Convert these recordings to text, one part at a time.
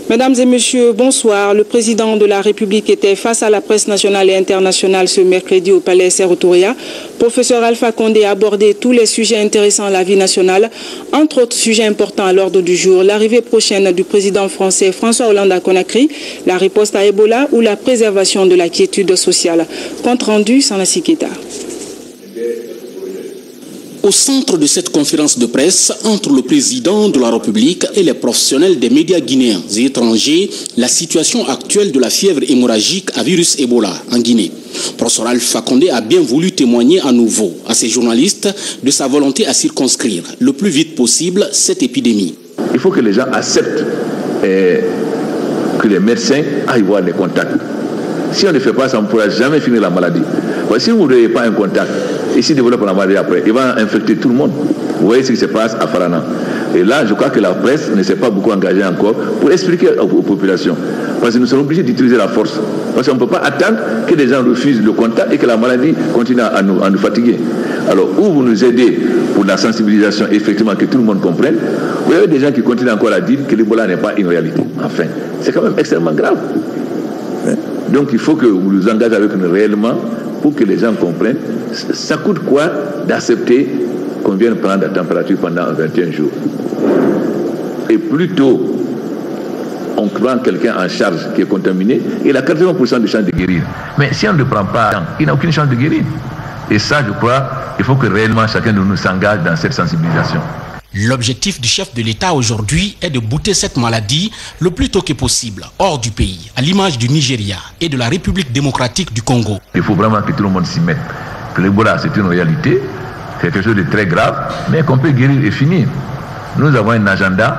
Mesdames et messieurs, bonsoir. Le président de la République était face à la presse nationale et internationale ce mercredi au Palais Sékou Touré. Professeur Alpha Condé a abordé tous les sujets intéressants à la vie nationale, entre autres sujets importants à l'ordre du jour, l'arrivée prochaine du président français François Hollande à Conakry, la riposte à Ebola ou la préservation de la quiétude sociale. Compte rendu, Sanassi Keita. Au centre de cette conférence de presse entre le président de la République et les professionnels des médias guinéens et étrangers, la situation actuelle de la fièvre hémorragique à virus Ebola en Guinée. Professeur Alpha Condé a bien voulu témoigner à nouveau à ces journalistes de sa volonté à circonscrire le plus vite possible cette épidémie. Il faut que les gens acceptent que les médecins aillent voir les contacts. Si on ne fait pas ça, on ne pourra jamais finir la maladie. Si vous n'avez pas un contact, et s'il développe la maladie après, il va infecter tout le monde. Vous voyez ce qui se passe à Farana. Et là, je crois que la presse ne s'est pas beaucoup engagée encore pour expliquer aux populations. Parce que nous sommes obligés d'utiliser la force. Parce qu'on ne peut pas attendre que les gens refusent le contact et que la maladie continue à nous fatiguer. Alors, où vous nous aidez pour la sensibilisation, effectivement, que tout le monde comprenne, vous avez des gens qui continuent encore à dire que l'Ebola n'est pas une réalité. Enfin, c'est quand même extrêmement grave. Donc, il faut que vous nous engagez avec nous réellement pour que les gens comprennent. Ça coûte quoi d'accepter qu'on vienne prendre la température pendant 21 jours? Et plutôt, on prend quelqu'un en charge qui est contaminé, il a 80% de chance de guérir. Mais si on ne le prend pas, il n'a aucune chance de guérir. Et ça, je crois, il faut que réellement chacun de nous s'engage dans cette sensibilisation. L'objectif du chef de l'État aujourd'hui est de bouter cette maladie le plus tôt que possible, hors du pays, à l'image du Nigeria et de la République démocratique du Congo. Il faut vraiment que tout le monde s'y mette. Que l'Ebola, c'est une réalité, c'est quelque chose de très grave, mais qu'on peut guérir et finir. Nous avons un agenda,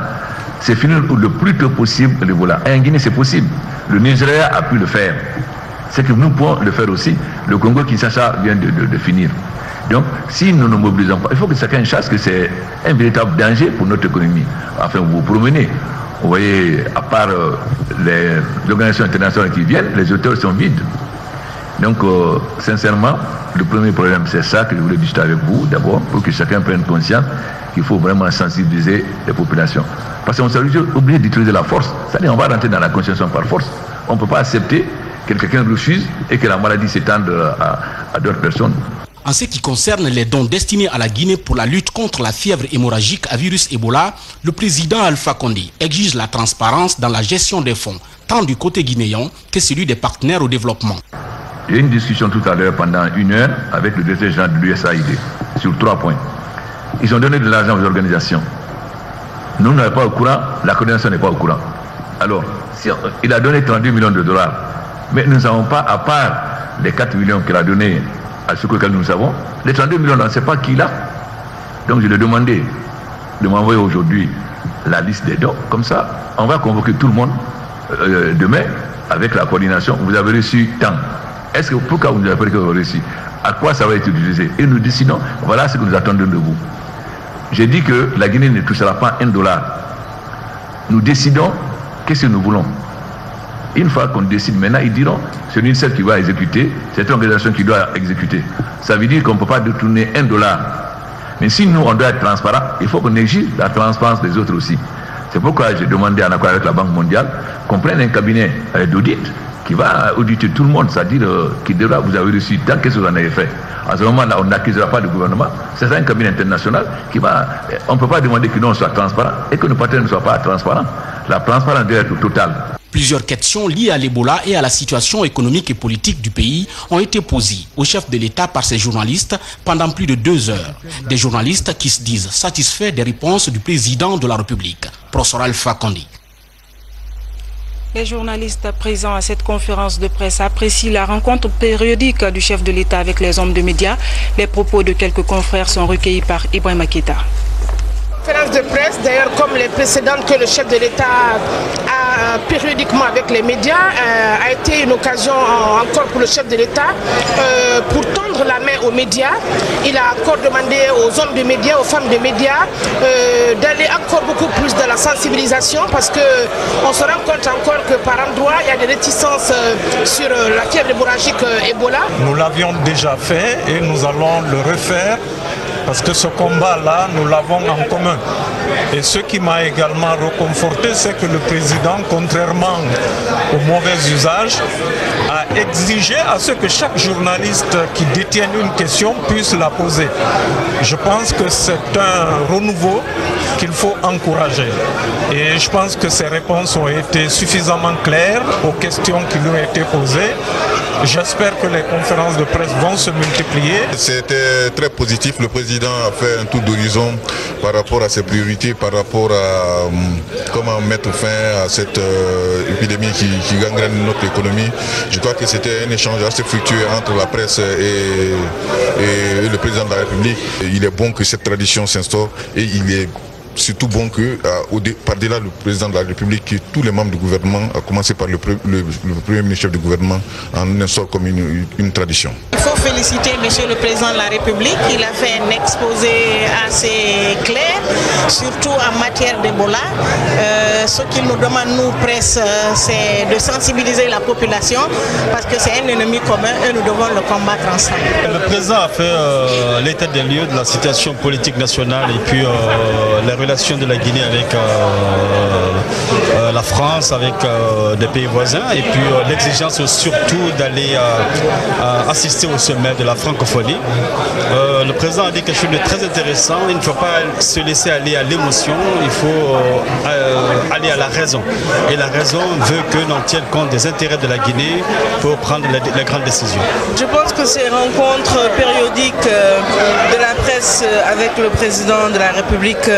c'est finir le plus tôt possible l'Ebola. Et en Guinée, c'est possible. Le Nigeria a pu le faire. C'est que nous pouvons le faire aussi. Le Congo Kinshasa vient de finir. Donc, si nous ne mobilisons pas, il faut que chacun sache que c'est un véritable danger pour notre économie. Enfin, vous vous promenez, vous voyez, à part les organisations internationales qui viennent, les hôtels sont vides. Donc, sincèrement, le premier problème, c'est ça que je voulais discuter avec vous, d'abord, pour que chacun prenne conscience qu'il faut vraiment sensibiliser les populations. Parce qu'on s'est obligé d'utiliser la force. C'est-à-dire, on va rentrer dans la conscience par force. On ne peut pas accepter que quelqu'un refuse et que la maladie s'étende à d'autres personnes. En ce qui concerne les dons destinés à la Guinée pour la lutte contre la fièvre hémorragique à virus Ebola, le président Alpha Condé exige la transparence dans la gestion des fonds, tant du côté guinéen que celui des partenaires au développement. Il y a eu une discussion tout à l'heure pendant 1 heure avec le directeur général de l'USAID sur 3 points. Ils ont donné de l'argent aux organisations. Nous n'sommes pas au courant, la coordination n'est pas au courant. Alors, il a donné 32 millions de dollars, mais nous ne savons pas, à part les 4 millions qu'il a donnés à ce que nous savons, les 32 millions, on ne sait pas qui l'a. Donc je lui ai demandé de m'envoyer aujourd'hui la liste des dons. Comme ça, on va convoquer tout le monde demain avec la coordination. Vous avez reçu tant. Est-ce que pourquoi vous avez reçu? À quoi ça va être utilisé? Et nous décidons, voilà ce que nous attendons de vous. J'ai dit que la Guinée ne touchera pas $1. Nous décidons qu'est-ce que nous voulons. Une fois qu'on décide, maintenant, ils diront, c'est l'UNICEF qui va exécuter, c'est une organisation qui doit exécuter. Ça veut dire qu'on ne peut pas détourner $1. Mais si nous, on doit être transparent, il faut qu'on exige la transparence des autres aussi. C'est pourquoi j'ai demandé en accord avec la Banque mondiale qu'on prenne un cabinet d'audit qui va auditer tout le monde, c'est-à-dire qui devra, vous avez reçu tant qu'est-ce que vous en avez fait. À ce moment-là, on n'accusera pas le gouvernement. C'est un cabinet international qui va... On ne peut pas demander que nous, on soit transparent et que nos partenaires ne soient pas transparents. La transparence doit être totale. Plusieurs questions liées à l'Ebola et à la situation économique et politique du pays ont été posées au chef de l'État par ces journalistes pendant plus de 2 heures. Des journalistes qui se disent satisfaits des réponses du président de la République, Professeur Alpha Condé. Les journalistes présents à cette conférence de presse apprécient la rencontre périodique du chef de l'État avec les hommes de médias. Les propos de quelques confrères sont recueillis par Ibrahima Keita. Conférence de presse, d'ailleurs comme les précédentes que le chef de l'État a périodiquement avec les médias, a été une occasion encore pour le chef de l'État pour tendre la main aux médias. Il a encore demandé aux hommes de médias, aux femmes de médias d'aller encore beaucoup plus dans la sensibilisation parce qu'on se rend compte encore que par endroits il y a des réticences sur la fièvre hémorragique Ebola. Nous l'avions déjà fait et nous allons le refaire parce que ce combat-là, nous l'avons en commun. Et ce qui m'a également reconforté, c'est que le président, contrairement au mauvais usage, a exigé à ce que chaque journaliste qui détienne une question puisse la poser. Je pense que c'est un renouveau qu'il faut encourager. Et je pense que ces réponses ont été suffisamment claires aux questions qui lui ont été posées. J'espère que les conférences de presse vont se multiplier. C'était très positif. Le président a fait un tour d'horizon par rapport à ses priorités, par rapport à comment mettre fin à cette épidémie qui gangrène notre économie. Je crois que c'était un échange assez fructueux entre la presse et le président de la République. Il est bon que cette tradition s'instaure et il est surtout bon que, par-delà le président de la République, que tous les membres du gouvernement, à commencer par le premier ministre chef du gouvernement, en instaurent comme une tradition. Il faut féliciter Monsieur le Président de la République. Il a fait un exposé assez clair, surtout en matière d'Ebola. Ce qu'il nous demande, nous, presse, c'est de sensibiliser la population parce que c'est un ennemi commun et nous devons le combattre ensemble. Le président a fait l'état des lieux de la situation politique nationale et puis les relations de la Guinée avec la France, avec des pays voisins et puis l'exigence surtout d'aller assister au sommet de la francophonie. Le président a dit quelque chose de très intéressant, il ne faut pas se laisser aller à l'émotion, il faut aller à la raison. Et la raison veut que l'on tienne compte des intérêts de la Guinée pour prendre les grandes décisions. Je pense que ces rencontres périodiques de la presse avec le président de la République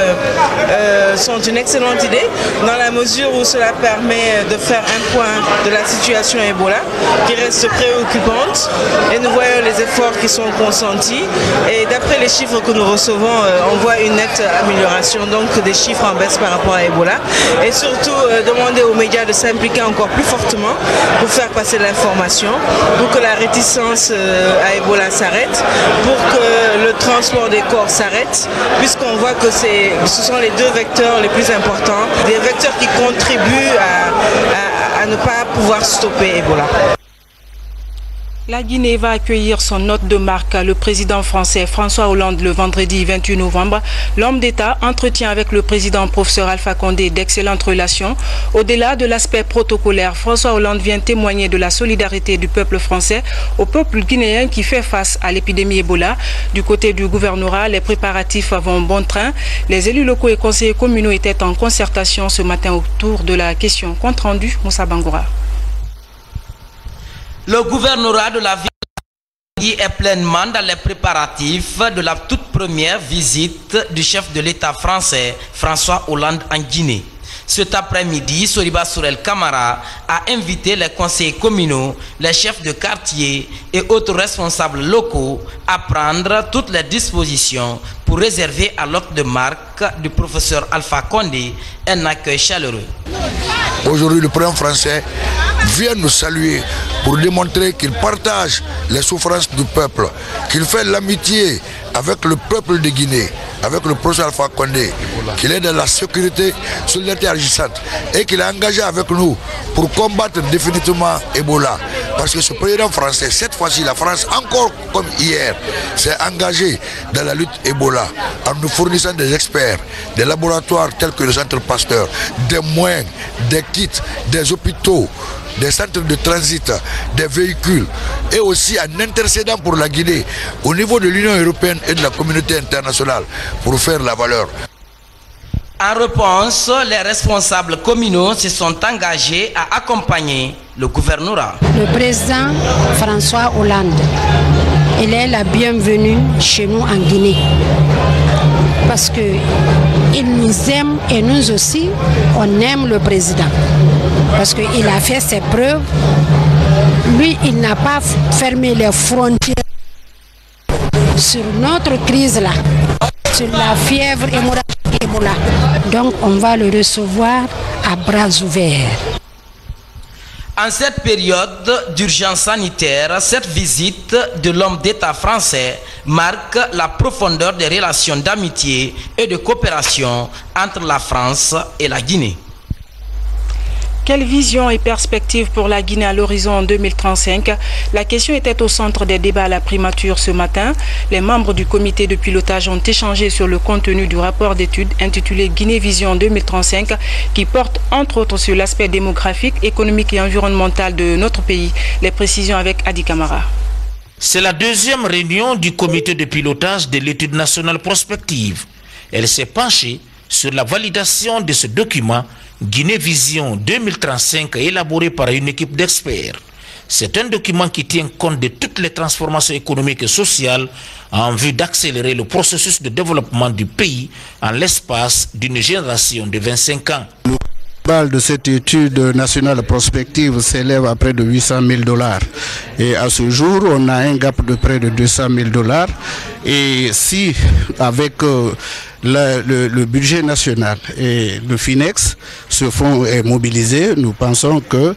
sont une excellente idée dans la mesure où cela permet de faire un point de la situation Ebola qui reste préoccupante et nous voyons les efforts qui sont consentis et d'après les chiffres que nous recevons on voit une nette amélioration, donc des chiffres en baisse par rapport à Ebola et surtout demander aux médias de s'impliquer encore plus fortement pour faire passer l'information, pour que la réticence à Ebola s'arrête, pour que le transport des corps s'arrête, puisqu'on voit que ce sont les deux vecteurs les plus importants, des vecteurs qui contribuent à ne pas pouvoir stopper Ebola. La Guinée va accueillir son hôte de marque, le président français François Hollande, le vendredi 28 novembre. L'homme d'État entretient avec le président professeur Alpha Condé d'excellentes relations. Au-delà de l'aspect protocolaire, François Hollande vient témoigner de la solidarité du peuple français au peuple guinéen qui fait face à l'épidémie Ebola. Du côté du gouvernorat, les préparatifs vont bon train. Les élus locaux et conseillers communaux étaient en concertation ce matin autour de la question. Compte rendu, Moussa Bangoura. Le gouvernorat de la ville est pleinement dans les préparatifs de la toute première visite du chef de l'État français, François Hollande, en Guinée. Cet après-midi, Soriba Sourel Camara a invité les conseillers communaux, les chefs de quartier et autres responsables locaux à prendre toutes les dispositions pour réserver à l'hôte de marque du professeur Alpha Condé un accueil chaleureux. Aujourd'hui, le président français vient nous saluer pour démontrer qu'il partage les souffrances du peuple, qu'il fait l'amitié avec le peuple de Guinée, avec le professeur Alpha Condé, qu'il est dans la sécurité, solidarité agissante et qu'il est engagé avec nous pour combattre définitivement Ebola. Parce que ce président français, cette fois-ci, la France, encore comme hier, s'est engagé dans la lutte Ebola en nous fournissant des experts, des laboratoires tels que le Centre Pasteur, des moyens, des kits, des hôpitaux, des centres de transit, des véhicules et aussi en intercédant pour la Guinée au niveau de l'Union européenne et de la communauté internationale pour faire la valeur. En réponse, les responsables communaux se sont engagés à accompagner le gouvernorat. Le président François Hollande, il est la bienvenue chez nous en Guinée parce qu'il nous aime et nous aussi, on aime le président. Parce qu'il a fait ses preuves. Lui, il n'a pas fermé les frontières sur notre crise-là, sur la fièvre Ebola. Donc, on va le recevoir à bras ouverts. En cette période d'urgence sanitaire, cette visite de l'homme d'État français marque la profondeur des relations d'amitié et de coopération entre la France et la Guinée. Quelle vision et perspective pour la Guinée à l'horizon 2035? La question était au centre des débats à la primature ce matin. Les membres du comité de pilotage ont échangé sur le contenu du rapport d'études intitulé Guinée Vision 2035 qui porte entre autres sur l'aspect démographique, économique et environnemental de notre pays. Les précisions avec Adi Kamara. C'est la deuxième réunion du comité de pilotage de l'étude nationale prospective. Elle s'est penchée sur la validation de ce document Guinée Vision 2035 élaboré par une équipe d'experts. C'est un document qui tient compte de toutes les transformations économiques et sociales en vue d'accélérer le processus de développement du pays en l'espace d'une génération de 25 ans. Le global de cette étude nationale prospective s'élève à près de 800 000 $. Et à ce jour, on a un gap de près de 200 000 $. Et si, avec le budget national et le FINEX, ce fonds est mobilisé, nous pensons que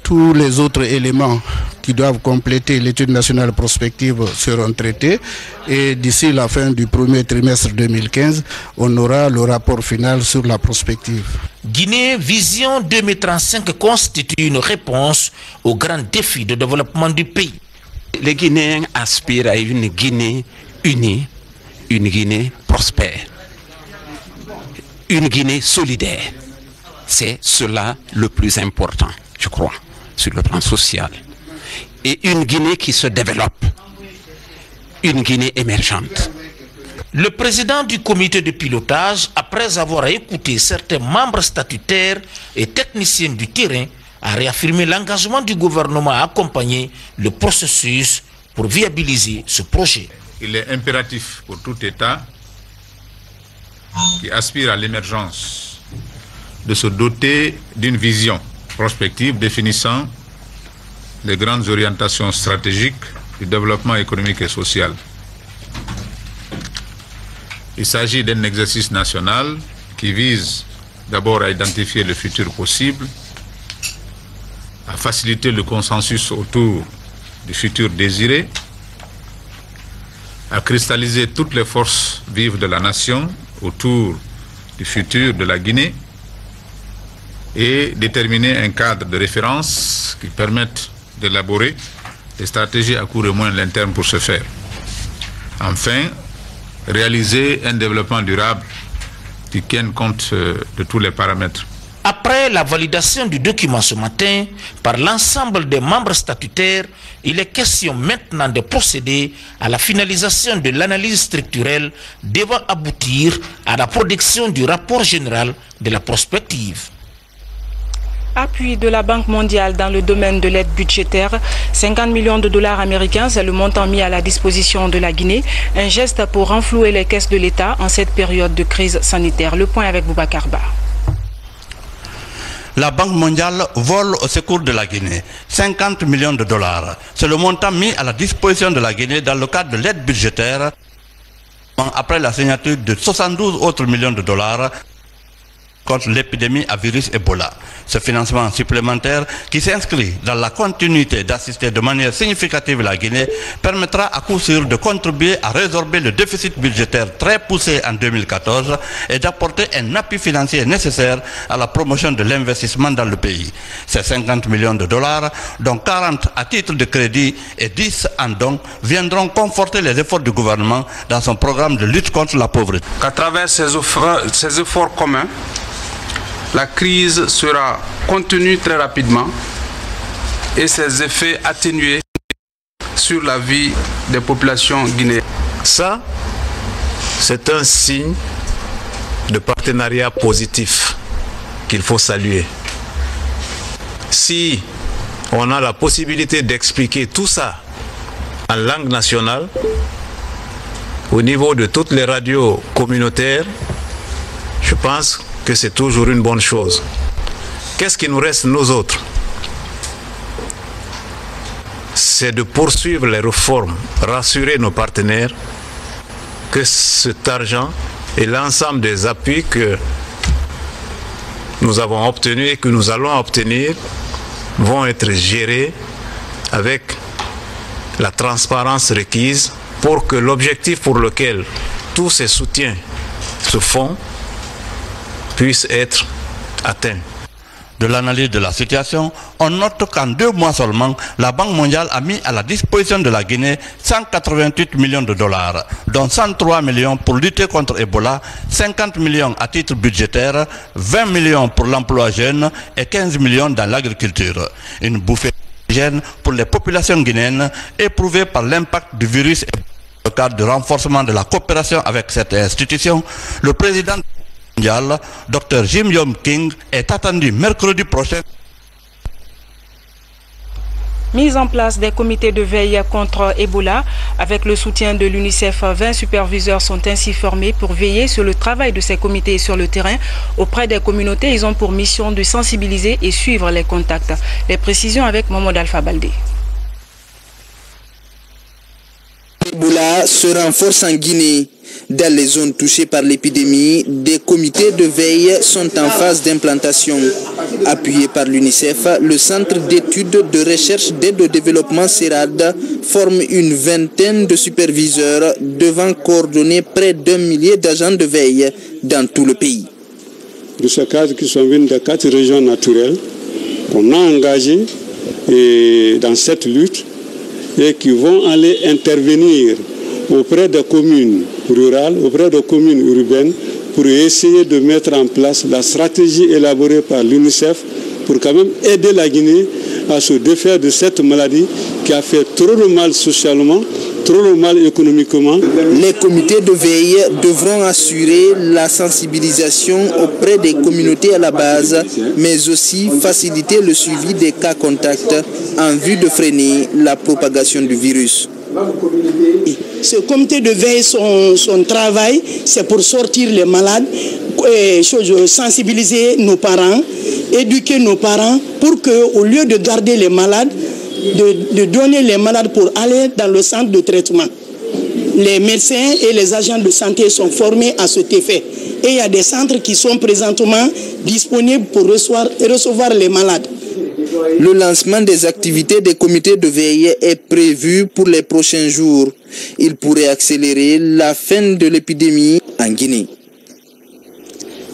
tous les autres éléments qui doivent compléter l'étude nationale prospective seront traités et d'ici la fin du premier trimestre 2015, on aura le rapport final sur la prospective. Guinée Vision 2035 constitue une réponse aux grands défis de développement du pays. Les Guinéens aspirent à une Guinée unie, une Guinée prospère, une Guinée solidaire. C'est cela le plus important, je crois, sur le plan social. Et une Guinée qui se développe, une Guinée émergente. Le président du comité de pilotage, après avoir écouté certains membres statutaires et techniciens du terrain, a réaffirmé l'engagement du gouvernement à accompagner le processus pour viabiliser ce projet. Il est impératif pour tout État qui aspire à l'émergence de se doter d'une vision prospective définissant les grandes orientations stratégiques du développement économique et social. Il s'agit d'un exercice national qui vise d'abord à identifier le futur possible, à faciliter le consensus autour du futur désiré, à cristalliser toutes les forces vives de la nation autour du futur de la Guinée et déterminer un cadre de référence qui permette d'élaborer des stratégies à court et moyen long terme pour ce faire. Enfin, réaliser un développement durable qui tienne compte de tous les paramètres. Après la validation du document ce matin par l'ensemble des membres statutaires, il est question maintenant de procéder à la finalisation de l'analyse structurelle devant aboutir à la production du rapport général de la prospective. Appui de la Banque mondiale dans le domaine de l'aide budgétaire, 50 millions de dollars américains, c'est le montant mis à la disposition de la Guinée. Un geste pour renflouer les caisses de l'État en cette période de crise sanitaire. Le point avec Boubacar Ba. La Banque mondiale vole au secours de la Guinée 50 millions de dollars. C'est le montant mis à la disposition de la Guinée dans le cadre de l'aide budgétaire après la signature de 72 autres millions de dollars contre l'épidémie à virus Ebola. Ce financement supplémentaire, qui s'inscrit dans la continuité d'assister de manière significative la Guinée, permettra à coup sûr de contribuer à résorber le déficit budgétaire très poussé en 2014 et d'apporter un appui financier nécessaire à la promotion de l'investissement dans le pays. Ces 50 millions de dollars, dont 40 à titre de crédit et 10 en dons, viendront conforter les efforts du gouvernement dans son programme de lutte contre la pauvreté. Qu'à travers ces efforts communs, la crise sera contenue très rapidement et ses effets atténués sur la vie des populations guinéennes. Ça, c'est un signe de partenariat positif qu'il faut saluer. Si on a la possibilité d'expliquer tout ça en langue nationale, au niveau de toutes les radios communautaires, je pense que c'est toujours une bonne chose. Qu'est-ce qui nous reste, nous autres? C'est de poursuivre les réformes, rassurer nos partenaires que cet argent et l'ensemble des appuis que nous avons obtenus et que nous allons obtenir vont être gérés avec la transparence requise pour que l'objectif pour lequel tous ces soutiens se font puisse être atteint. de l'analyse de la situation, on note qu'en 2 mois seulement, la Banque mondiale a mis à la disposition de la Guinée 188 millions de dollars, dont 103 millions pour lutter contre Ebola, 50 millions à titre budgétaire, 20 millions pour l'emploi jeune et 15 millions dans l'agriculture. Une bouffée d'oxygène pour les populations guinéennes éprouvées par l'impact du virus. Dans le cadre du renforcement de la coopération avec cette institution, le président mondial, Dr Jim Yong King, est attendu mercredi prochain. Mise en place des comités de veille contre Ebola. Avec le soutien de l'UNICEF, 20 superviseurs sont ainsi formés pour veiller sur le travail de ces comités sur le terrain. Auprès des communautés, ils ont pour mission de sensibiliser et suivre les contacts. Les précisions avec Mohamed Alpha Baldé. Ebola se renforce en Guinée. Dans les zones touchées par l'épidémie, des comités de veille sont en phase d'implantation. Appuyé par l'UNICEF, le Centre d'études de recherche d'aide au développement CERAD forme une vingtaine de superviseurs devant coordonner près d'1 millier d'agents de veille dans tout le pays. De ce cadre qui sont venus de 4 régions naturelles qu'on a engagées dans cette lutte et qui vont aller intervenir auprès des communes rurales, auprès des communes urbaines, pour essayer de mettre en place la stratégie élaborée par l'UNICEF pour quand même aider la Guinée à se défaire de cette maladie qui a fait trop de mal socialement, trop de mal économiquement. Les comités de veille devront assurer la sensibilisation auprès des communautés à la base, mais aussi faciliter le suivi des cas contacts en vue de freiner la propagation du virus. Ce comité de veille, son travail, c'est pour sortir les malades, sensibiliser nos parents, éduquer nos parents pour qu'au lieu de garder les malades, de donner les malades pour aller dans le centre de traitement. Les médecins et les agents de santé sont formés à cet effet. Et il y a des centres qui sont présentement disponibles pour recevoir les malades. Le lancement des activités des comités de veille est prévu pour les prochains jours. Il pourrait accélérer la fin de l'épidémie en Guinée.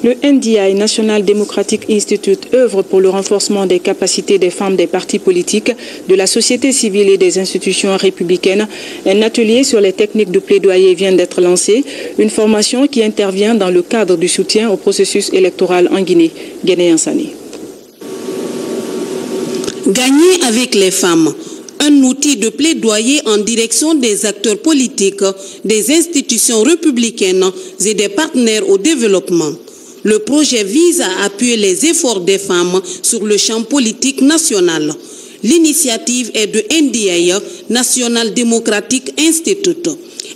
Le NDI, National Democratic Institute, œuvre pour le renforcement des capacités des femmes des partis politiques, de la société civile et des institutions républicaines. Un atelier sur les techniques de plaidoyer vient d'être lancé, une formation qui intervient dans le cadre du soutien au processus électoral en Guinée. Guinée Ansani. Gagner avec les femmes, un outil de plaidoyer en direction des acteurs politiques, des institutions républicaines et des partenaires au développement. Le projet vise à appuyer les efforts des femmes sur le champ politique national. L'initiative est de NDI, National Democratic Institute.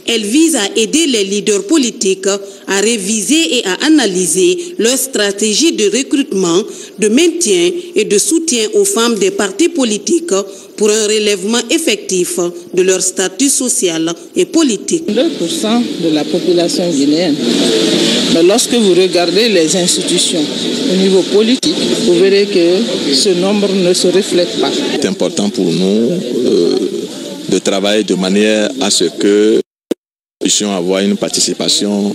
Elle vise à aider les leaders politiques à réviser et à analyser leur stratégie de recrutement, de maintien et de soutien aux femmes des partis politiques pour un relèvement effectif de leur statut social et politique. 2% de la population guinéenne. Mais lorsque vous regardez les institutions au niveau politique, vous verrez que ce nombre ne se reflète pas. C'est important pour nous de travailler de manière à ce que nous puissions avoir une participation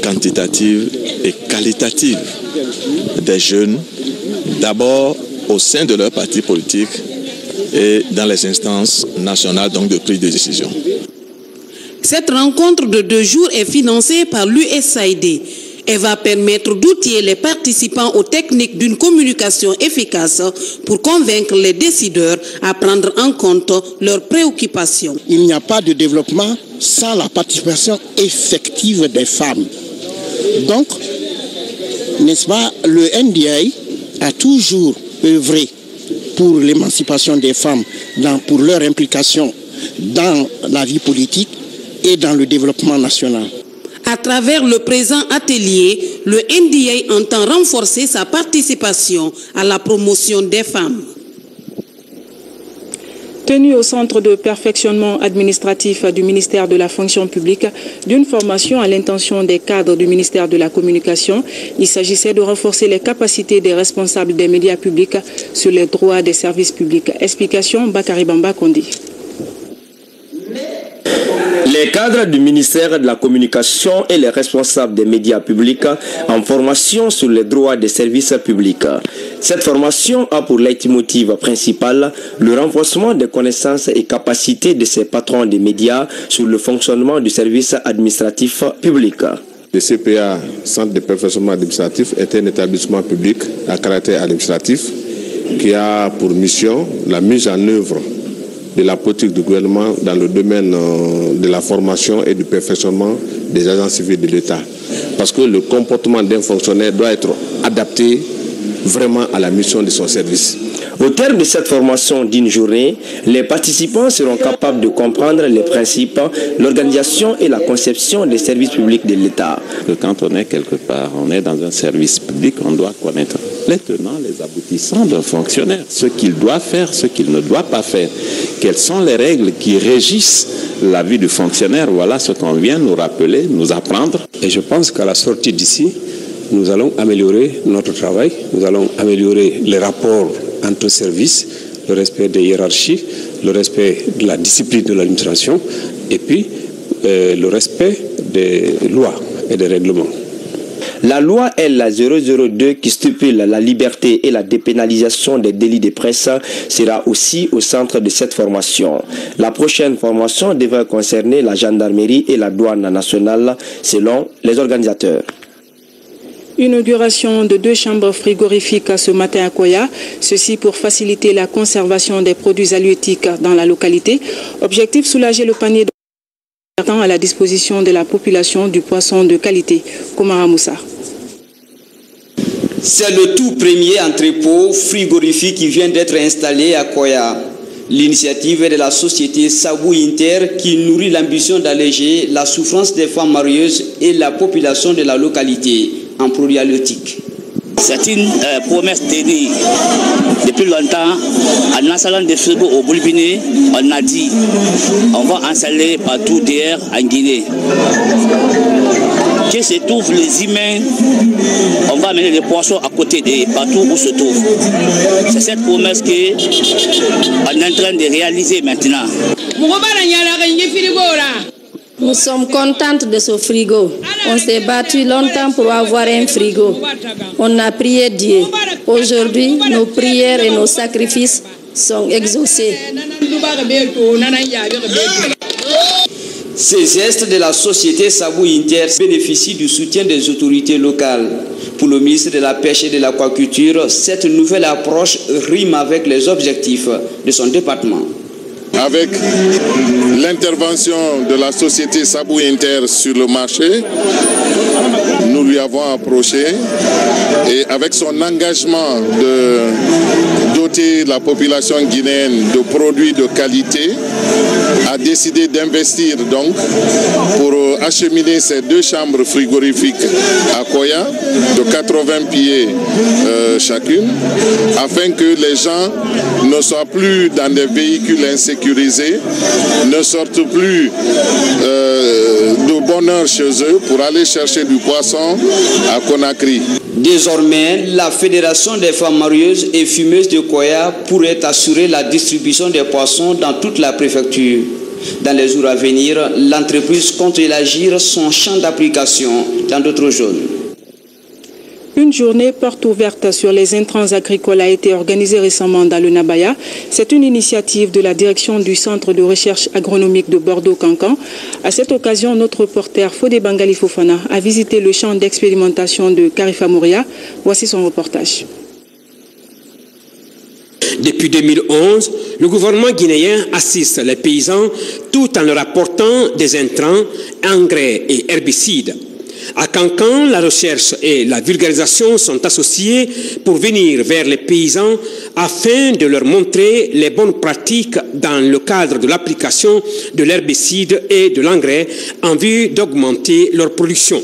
quantitative et qualitative des jeunes, d'abord au sein de leur parti politique et dans les instances nationales donc de prise de décision. Cette rencontre de 2 jours est financée par l'USAID. Elle va permettre d'outiller les participants aux techniques d'une communication efficace pour convaincre les décideurs à prendre en compte leurs préoccupations. Il n'y a pas de développement sans la participation effective des femmes. Donc, n'est-ce pas, le NDI a toujours œuvré pour l'émancipation des femmes, pour leur implication dans la vie politique et dans le développement national. À travers le présent atelier, le NDI entend renforcer sa participation à la promotion des femmes. Tenu au centre de perfectionnement administratif du ministère de la fonction publique d'une formation à l'intention des cadres du ministère de la communication, il s'agissait de renforcer les capacités des responsables des médias publics sur les droits des services publics. Explication Bakary Bamba Kondi. Les cadres du ministère de la Communication et les responsables des médias publics en formation sur les droits des services publics. Cette formation a pour leitmotiv principal le renforcement des connaissances et capacités de ces patrons des médias sur le fonctionnement du service administratif public. Le CPA, Centre de perfectionnement administratif, est un établissement public à caractère administratif qui a pour mission la mise en œuvre de la politique du gouvernement dans le domaine de la formation et du perfectionnement des agents civils de l'État. Parce que le comportement d'un fonctionnaire doit être adapté vraiment à la mission de son service. Au terme de cette formation d'une journée, les participants seront capables de comprendre les principes, l'organisation et la conception des services publics de l'État. Quand on est quelque part, on est dans un service public, on doit connaître les tenants, les aboutissants d'un fonctionnaire, ce qu'il doit faire, ce qu'il ne doit pas faire. Quelles sont les règles qui régissent la vie du fonctionnaire? Voilà ce qu'on vient nous rappeler, nous apprendre. Et je pense qu'à la sortie d'ici, nous allons améliorer notre travail, nous allons améliorer les rapports entre services, le respect des hiérarchies, le respect de la discipline de l'administration et puis le respect des lois et des règlements. La loi L002 qui stipule la liberté et la dépénalisation des délits de presse sera aussi au centre de cette formation. La prochaine formation devrait concerner la gendarmerie et la douane nationale selon les organisateurs. Inauguration de 2 chambres frigorifiques ce matin à Koya, ceci pour faciliter la conservation des produits halieutiques dans la localité. Objectif, soulager le panier à la disposition de la population du poisson de qualité. Komara Moussa. C'est le tout premier entrepôt frigorifique qui vient d'être installé à Koya. L'initiative est de la société Sabou Inter qui nourrit l'ambition d'alléger la souffrance des femmes marieuses et la population de la localité en produits halieutiques. C'est une promesse tenue depuis longtemps. En installant des frigos au Boulbiné, on a dit on va installer partout derrière en Guinée. Que se trouvent les humains, on va amener les poissons à côté de partout où se trouvent. C'est cette promesse qu'on est en train de réaliser maintenant. Nous sommes contentes de ce frigo. On s'est battu longtemps pour avoir un frigo. On a prié Dieu. Aujourd'hui, nos prières et nos sacrifices sont exaucés. Ces gestes de la société Sabou Inter bénéficient du soutien des autorités locales. Pour le ministre de la Pêche et de l'Aquaculture, cette nouvelle approche rime avec les objectifs de son département. Avec l'intervention de la société Sabou Inter sur le marché, nous lui avons approché et avec son engagement de doter la population guinéenne de produits de qualité, a décidé d'investir donc pour acheminer ces 2 chambres frigorifiques à Koya de 80 pieds chacune, afin que les gens ne soient plus dans des véhicules insécurisés, ne sortent plus de bonne heure chez eux pour aller chercher du poisson à Conakry. Désormais, la Fédération des femmes marieuses et fumeuses de Koya pourrait assurer la distribution des poissons dans toute la préfecture. Dans les jours à venir, l'entreprise compte élargir son champ d'application dans d'autres zones. Une journée porte ouverte sur les intrants agricoles a été organisée récemment dans le Nabaya. C'est une initiative de la direction du Centre de recherche agronomique de Bordeaux-Cancan. À cette occasion, notre reporter Fodé Bangali Fofana a visité le champ d'expérimentation de Karifa Mouria. Voici son reportage. Depuis 2011, le gouvernement guinéen assiste les paysans tout en leur apportant des intrants, engrais et herbicides. À Cancan, la recherche et la vulgarisation sont associées pour venir vers les paysans afin de leur montrer les bonnes pratiques dans le cadre de l'application de l'herbicide et de l'engrais en vue d'augmenter leur production.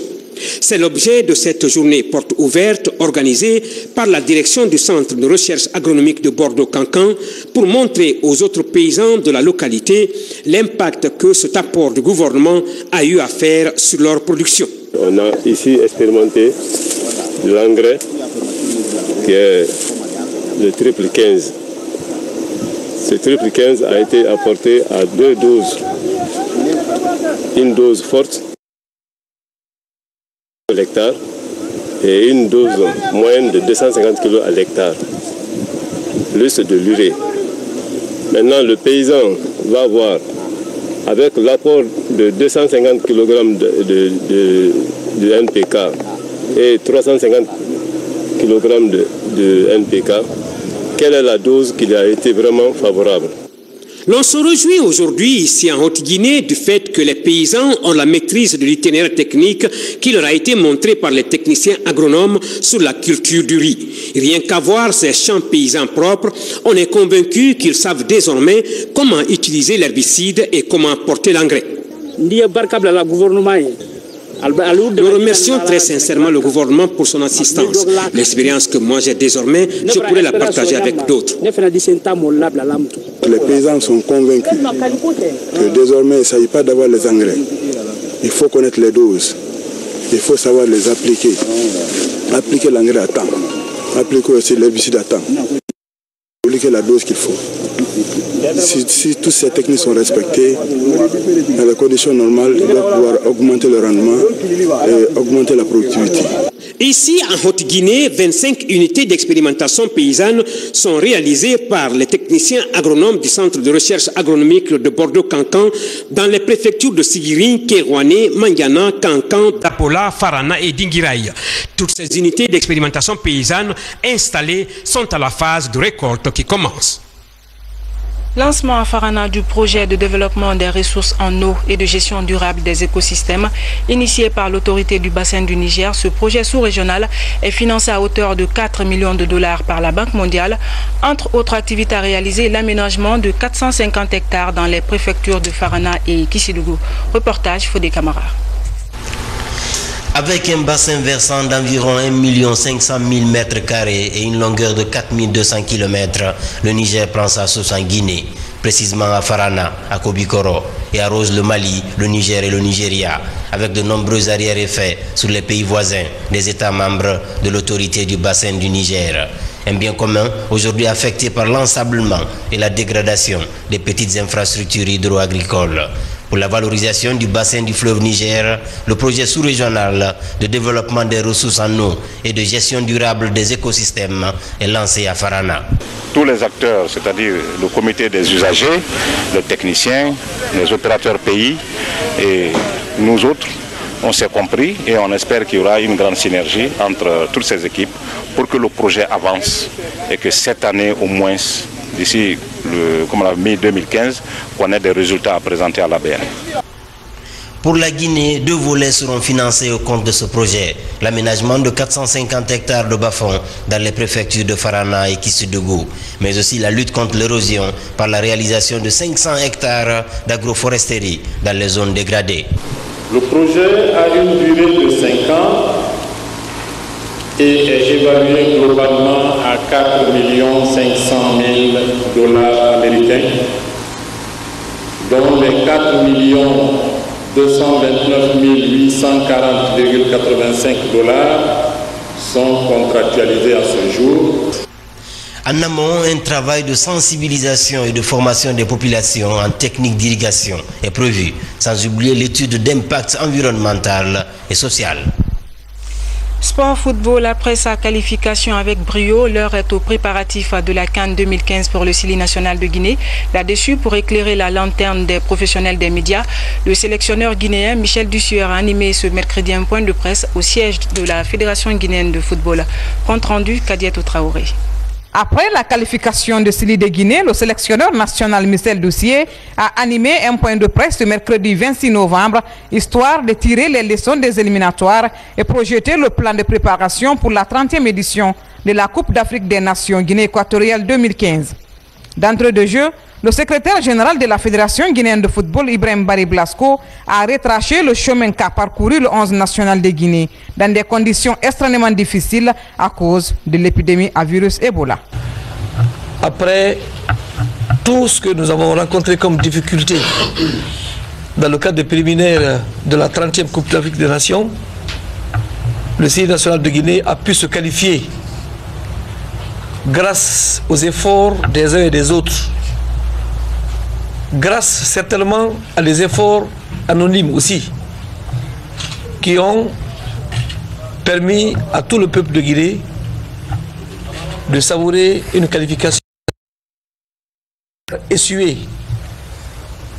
C'est l'objet de cette journée porte ouverte organisée par la direction du Centre de recherche agronomique de Bordeaux-Cancan pour montrer aux autres paysans de la localité l'impact que cet apport du gouvernement a eu à faire sur leur production. On a ici expérimenté l'engrais qui est le triple 15. Ce triple 15 a été apporté à 2 doses une dose forte à l'hectare et une dose moyenne de 250 kg à l'hectare, plus de l'urée. Maintenant, le paysan va avoir, avec l'apport de 250 kg de NPK et 350 kg de NPK, quelle est la dose qui a été vraiment favorable? L'on se réjouit aujourd'hui ici en Haute-Guinée du fait que les paysans ont la maîtrise de l'itinéraire technique qui leur a été montré par les techniciens agronomes sur la culture du riz. Rien qu'à voir ces champs paysans propres, on est convaincu qu'ils savent désormais comment utiliser l'herbicide et comment porter l'engrais. Nous remercions très sincèrement le gouvernement pour son assistance. L'expérience que moi j'ai désormais, je pourrais la partager avec d'autres. Les paysans sont convaincus que désormais il ne s'agit pas d'avoir les engrais. Il faut connaître les doses. Il faut savoir les appliquer. Appliquer l'engrais à temps. Appliquer aussi l'herbicide à temps. Appliquer la dose qu'il faut. Si toutes ces techniques sont respectées, dans les conditions normales, ils doivent pouvoir augmenter le rendement et augmenter la productivité. Ici, en Haute-Guinée, 25 unités d'expérimentation paysanne sont réalisées par les techniciens agronomes du Centre de recherche agronomique de Bordeaux-Cancan dans les préfectures de Sigiri, Kérouané, Mandiana, Cancan, Tapola, Farana et Dingiraï. Toutes ces unités d'expérimentation paysanne installées sont à la phase de récolte qui commence. Lancement à Farana du projet de développement des ressources en eau et de gestion durable des écosystèmes initié par l'autorité du bassin du Niger. Ce projet sous-régional est financé à hauteur de 4 millions de dollars par la Banque mondiale. Entre autres activités à réaliser, l'aménagement de 450 hectares dans les préfectures de Farana et Kissidougou. Reportage Fodé Camara. Avec un bassin versant d'environ 1 500 000 m² et une longueur de 4 200 km, le Niger prend sa source en Guinée, précisément à Farana, à Kobikoro, et arrose le Mali, le Niger et le Nigeria, avec de nombreux arrière-effets sur les pays voisins des États membres de l'autorité du bassin du Niger. Un bien commun aujourd'hui affecté par l'ensablement et la dégradation des petites infrastructures hydro-agricoles. Pour la valorisation du bassin du fleuve Niger, le projet sous-régional de développement des ressources en eau et de gestion durable des écosystèmes est lancé à Farana. Tous les acteurs, c'est-à-dire le comité des usagers, les techniciens, les opérateurs pays et nous autres, on s'est compris et on espère qu'il y aura une grande synergie entre toutes ces équipes pour que le projet avance et que cette année au moins, d'ici la mi-2015, qu'on ait des résultats à présenter à l'ABN. Pour la Guinée, 2 volets seront financés au compte de ce projet. L'aménagement de 450 hectares de bas-fonds dans les préfectures de Farana et Kissidougou, mais aussi la lutte contre l'érosion par la réalisation de 500 hectares d'agroforesterie dans les zones dégradées. Le projet a une durée de 5 ans et est évalué globalement à 4 500 000 dollars américains, dont les 4 229 840,85 dollars sont contractualisés à ce jour. En amont, un travail de sensibilisation et de formation des populations en technique d'irrigation est prévu, sans oublier l'étude d'impact environnemental et social. Sport football, après sa qualification avec brio, l'heure est aux préparatifs de la CAN 2015 pour le Sili national de Guinée. Là-dessus, pour éclairer la lanterne des professionnels des médias, le sélectionneur guinéen Michel Dussueur a animé ce mercredi un point de presse au siège de la Fédération guinéenne de football. Compte rendu, Kadiatou Traoré. Après la qualification de Sili de Guinée, le sélectionneur national Michel Dussueur a animé un point de presse le mercredi 26 novembre, histoire de tirer les leçons des éliminatoires et projeter le plan de préparation pour la 30e édition de la Coupe d'Afrique des Nations Guinée équatoriale 2015. D'entrée de jeu, le secrétaire général de la Fédération guinéenne de football, Ibrahim Barry Blasco, a retracé le chemin qu'a parcouru le 11 national de Guinée dans des conditions extrêmement difficiles à cause de l'épidémie à virus Ebola. Après tout ce que nous avons rencontré comme difficultés dans le cadre des préliminaires de la 30e Coupe d'Afrique des Nations, le Sili national de Guinée a pu se qualifier grâce aux efforts des uns et des autres, grâce certainement à les efforts anonymes aussi, qui ont permis à tout le peuple de Guinée de savourer une qualification essuyée.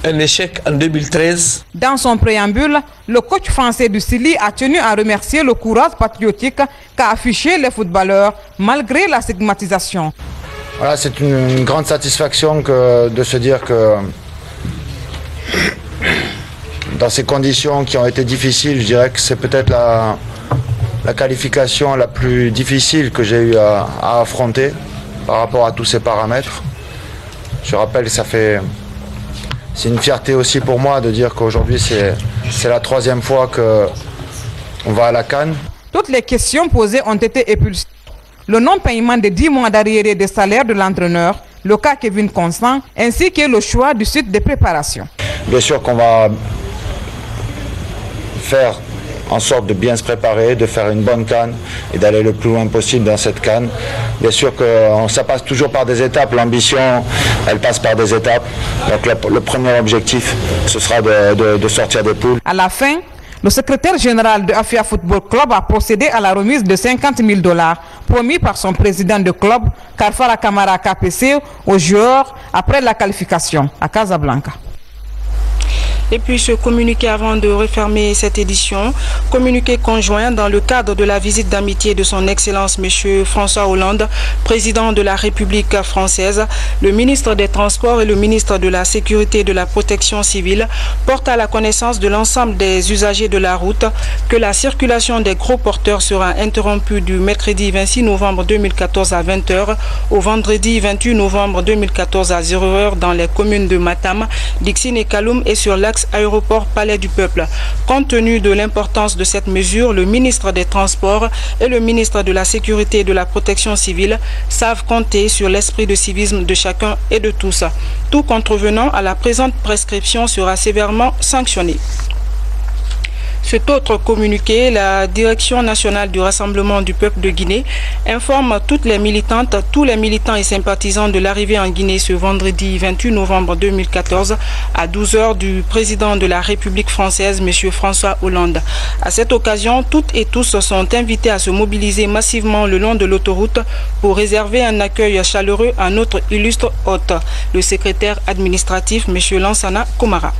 Un échec en 2013. Dans son préambule, le coach français du Sili a tenu à remercier le courage patriotique qu'a affiché les footballeurs malgré la stigmatisation. Voilà, c'est une grande satisfaction de se dire que dans ces conditions qui ont été difficiles, je dirais que c'est peut-être la qualification la plus difficile que j'ai eu à affronter par rapport à tous ces paramètres. Je rappelle que c'est une fierté aussi pour moi de dire qu'aujourd'hui c'est la 3e fois qu'on va à la CAN. Toutes les questions posées ont été épulsées. Le non-paiement des 10 mois d'arriérés des salaires de l'entraîneur, le cas Kevin Constant, ainsi que le choix du site de préparation. Bien sûr qu'on va faire en sorte de bien se préparer, de faire une bonne CAN et d'aller le plus loin possible dans cette CAN. Bien sûr que ça passe toujours par des étapes, l'ambition elle passe par des étapes. Donc le premier objectif ce sera de sortir des poules. À la fin, le secrétaire général de Afia Football Club a procédé à la remise de 50 000 $ promis par son président de club, Karfara Kamara KPC, aux joueurs après la qualification à Casablanca. Et puis ce communiqué avant de refermer cette édition, communiqué conjoint dans le cadre de la visite d'amitié de son Excellence M. François Hollande, président de la République française, le ministre des Transports et le ministre de la Sécurité et de la Protection civile portent à la connaissance de l'ensemble des usagers de la route que la circulation des gros porteurs sera interrompue du mercredi 26 novembre 2014 à 20 h au vendredi 28 novembre 2014 à 0 h dans les communes de Matam, Dixine et Kaloum et sur l'axe aéroport Palais du Peuple. Compte tenu de l'importance de cette mesure, le ministre des Transports et le ministre de la Sécurité et de la Protection civile savent compter sur l'esprit de civisme de chacun et de tous. Tout contrevenant à la présente prescription sera sévèrement sanctionné. Cet autre communiqué, la Direction nationale du Rassemblement du peuple de Guinée informe toutes les militantes, tous les militants et sympathisants de l'arrivée en Guinée ce vendredi 28 novembre 2014 à 12 h du président de la République française, M. François Hollande. À cette occasion, toutes et tous sont invités à se mobiliser massivement le long de l'autoroute pour réserver un accueil chaleureux à notre illustre hôte, le secrétaire administratif, M. Lansana Komara.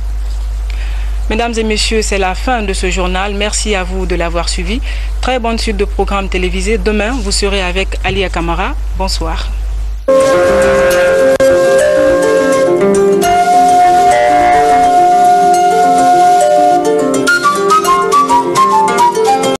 Mesdames et messieurs, c'est la fin de ce journal. Merci à vous de l'avoir suivi. Très bonne suite de programmes télévisés. Demain, vous serez avec Alia Kamara. Bonsoir.